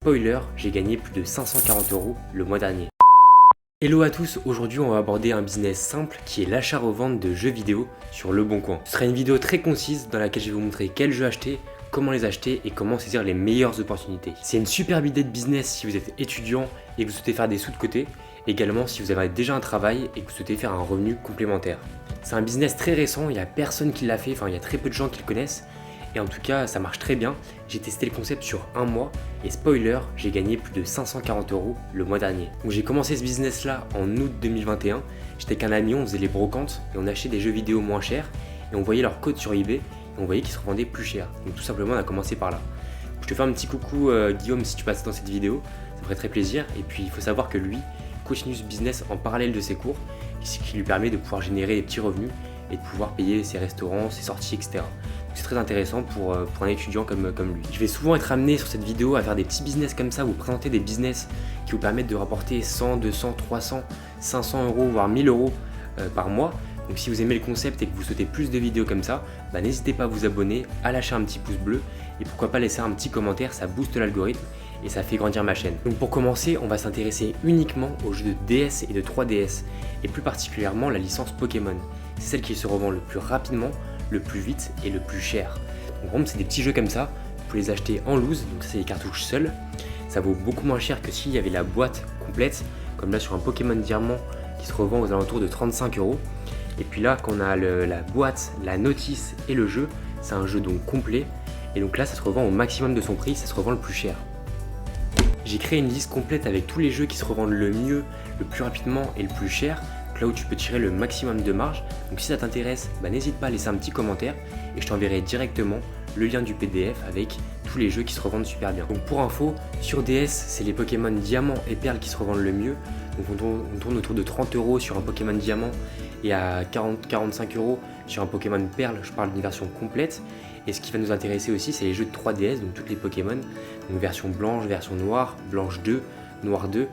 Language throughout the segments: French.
Spoiler, j'ai gagné plus de 540 € le mois dernier. Hello à tous, aujourd'hui on va aborder un business simple qui est l'achat-revente de jeux vidéo sur Leboncoin. Ce sera une vidéo très concise dans laquelle je vais vous montrer quels jeux acheter, comment les acheter et comment saisir les meilleures opportunités. C'est une superbe idée de business si vous êtes étudiant et que vous souhaitez faire des sous de côté, également si vous avez déjà un travail et que vous souhaitez faire un revenu complémentaire. C'est un business très récent, il n'y a personne qui l'a fait, il y a très peu de gens qui le connaissent. Et en tout cas, ça marche très bien. J'ai testé le concept sur un mois et spoiler, j'ai gagné plus de 540 € le mois dernier. Donc j'ai commencé ce business là en août 2021. J'étais avec un ami, on faisait les brocantes et on achetait des jeux vidéo moins chers et on voyait leur code sur eBay et on voyait qu'ils se revendaient plus cher. Donc tout simplement, on a commencé par là. Je te fais un petit coucou Guillaume si tu passes dans cette vidéo, ça me ferait très plaisir. Et puis il faut savoir que lui continue ce business en parallèle de ses cours, ce qui lui permet de pouvoir générer des petits revenus et de pouvoir payer ses restaurants, ses sorties, etc. C'est très intéressant pour un étudiant comme lui. Je vais souvent être amené sur cette vidéo à faire des petits business comme ça, vous présenter des business qui vous permettent de rapporter 100, 200, 300, 500 €, voire 1000 € par mois. Donc si vous aimez le concept et que vous souhaitez plus de vidéos comme ça, n'hésitez pas à vous abonner, à lâcher un petit pouce bleu et pourquoi pas laisser un petit commentaire, ça booste l'algorithme et ça fait grandir ma chaîne. Donc pour commencer, on va s'intéresser uniquement aux jeux de DS et de 3DS et plus particulièrement la licence Pokémon. C'est celle qui se revend le plus rapidement, le plus vite et le plus cher. Donc vraiment, c'est des petits jeux comme ça, vous pouvez les acheter en loose, donc ça c'est les cartouches seules. Ça vaut beaucoup moins cher que s'il y avait la boîte complète, comme là sur un Pokémon Diamant qui se revend aux alentours de 35 €. Et puis là, quand on a la boîte, la notice et le jeu, c'est un jeu donc complet. Et donc là, ça se revend au maximum de son prix, ça se revend le plus cher. J'ai créé une liste complète avec tous les jeux qui se revendent le mieux, le plus rapidement et le plus cher. Là où tu peux tirer le maximum de marge. Donc si ça t'intéresse, n'hésite pas à laisser un petit commentaire et je t'enverrai directement le lien du PDF avec tous les jeux qui se revendent super bien. Donc pour info, sur DS, c'est les Pokémon Diamant et Perle qui se revendent le mieux. Donc on tourne autour de 30 € sur un Pokémon Diamant et à 40-45 € sur un Pokémon Perle. Je parle d'une version complète. Et ce qui va nous intéresser aussi, c'est les jeux de 3DS, donc toutes les Pokémon. Donc version blanche, version noire, blanche 2, noire 2.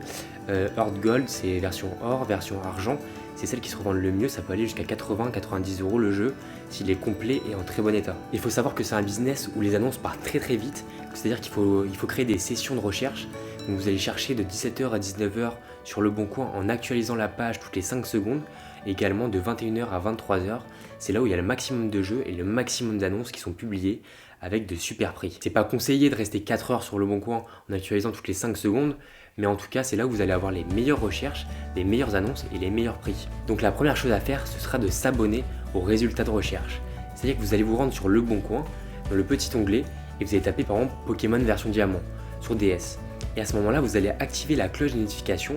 Heart Gold, c'est version or, version argent. C'est celle qui se revend le mieux, ça peut aller jusqu'à 80-90 € le jeu s'il est complet et en très bon état. Il faut savoir que c'est un business où les annonces partent très très vite, c'est-à-dire qu'il faut créer des sessions de recherche. Donc vous allez chercher de 17 h à 19 h sur Leboncoin en actualisant la page toutes les 5 secondes, et également de 21 h à 23 h. C'est là où il y a le maximum de jeux et le maximum d'annonces qui sont publiées avec de super prix. C'est pas conseillé de rester 4 heures sur Leboncoin en actualisant toutes les 5 secondes, mais en tout cas c'est là où vous allez avoir les meilleures recherches, les meilleures annonces et les meilleurs prix. Donc la première chose à faire, ce sera de s'abonner aux résultats de recherche. C'est-à-dire que vous allez vous rendre sur Leboncoin, dans le petit onglet, et vous allez taper par exemple Pokémon version Diamant sur DS. Et à ce moment-là, vous allez activer la cloche de notification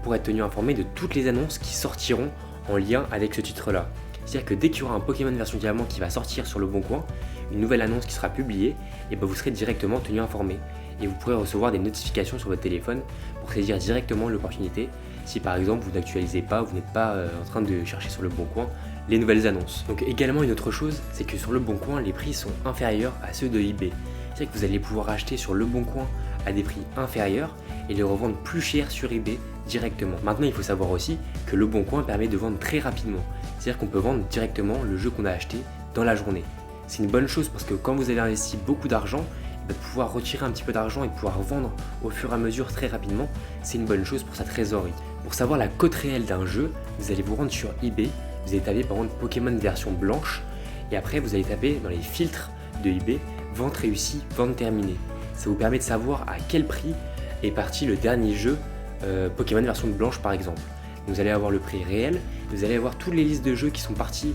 pour être tenu informé de toutes les annonces qui sortiront en lien avec ce titre-là. C'est-à-dire que dès qu'il y aura un Pokémon version Diamant qui va sortir sur Leboncoin, une nouvelle annonce qui sera publiée, et vous serez directement tenu informé. Et vous pourrez recevoir des notifications sur votre téléphone pour saisir directement l'opportunité si par exemple vous n'actualisez pas, vous n'êtes pas en train de chercher sur Leboncoin les nouvelles annonces. Donc également une autre chose, c'est que sur Leboncoin, les prix sont inférieurs à ceux de eBay. C'est-à-dire que vous allez pouvoir acheter sur Leboncoin à des prix inférieurs et les revendre plus cher sur eBay directement. Maintenant, il faut savoir aussi que Leboncoin permet de vendre très rapidement. C'est-à-dire qu'on peut vendre directement le jeu qu'on a acheté dans la journée. C'est une bonne chose parce que quand vous avez investi beaucoup d'argent, de pouvoir retirer un petit peu d'argent et de pouvoir vendre au fur et à mesure très rapidement, c'est une bonne chose pour sa trésorerie. Pour savoir la cote réelle d'un jeu, vous allez vous rendre sur eBay, vous allez taper par exemple Pokémon version blanche et après vous allez taper dans les filtres de eBay vente réussie, vente terminée. Ça vous permet de savoir à quel prix est parti le dernier jeu Pokémon version blanche par exemple. Vous allez avoir le prix réel, vous allez avoir toutes les listes de jeux qui sont partis,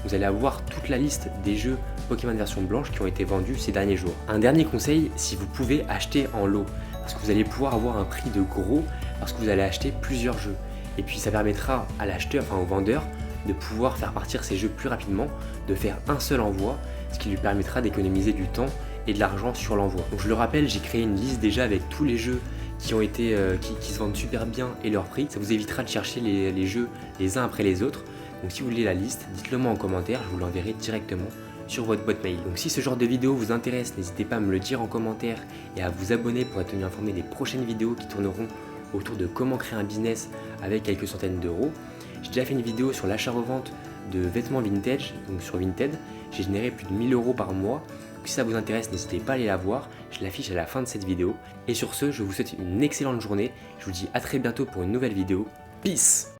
vous allez avoir toute la liste des jeux Pokémon version blanche qui ont été vendus ces derniers jours. Un dernier conseil, si vous pouvez acheter en lot, parce que vous allez pouvoir avoir un prix de gros parce que vous allez acheter plusieurs jeux. Et puis ça permettra à l'acheteur, au vendeur, de pouvoir faire partir ses jeux plus rapidement, de faire un seul envoi, ce qui lui permettra d'économiser du temps et de l'argent sur l'envoi. Donc je le rappelle, j'ai créé une liste déjà avec tous les jeux qui ont été qui se vendent super bien et leur prix. Ça vous évitera de chercher les jeux les uns après les autres. Donc si vous voulez la liste, dites-le moi en commentaire, je vous l'enverrai directement sur votre boîte mail. Donc si ce genre de vidéo vous intéresse, n'hésitez pas à me le dire en commentaire et à vous abonner pour être tenu informé des prochaines vidéos qui tourneront autour de comment créer un business avec quelques centaines d'euros. J'ai déjà fait une vidéo sur l'achat-revente de vêtements vintage, donc sur Vinted. J'ai généré plus de 1000 € par mois. Donc si ça vous intéresse, n'hésitez pas à aller la voir, je l'affiche à la fin de cette vidéo. Et sur ce, je vous souhaite une excellente journée, je vous dis à très bientôt pour une nouvelle vidéo. Peace!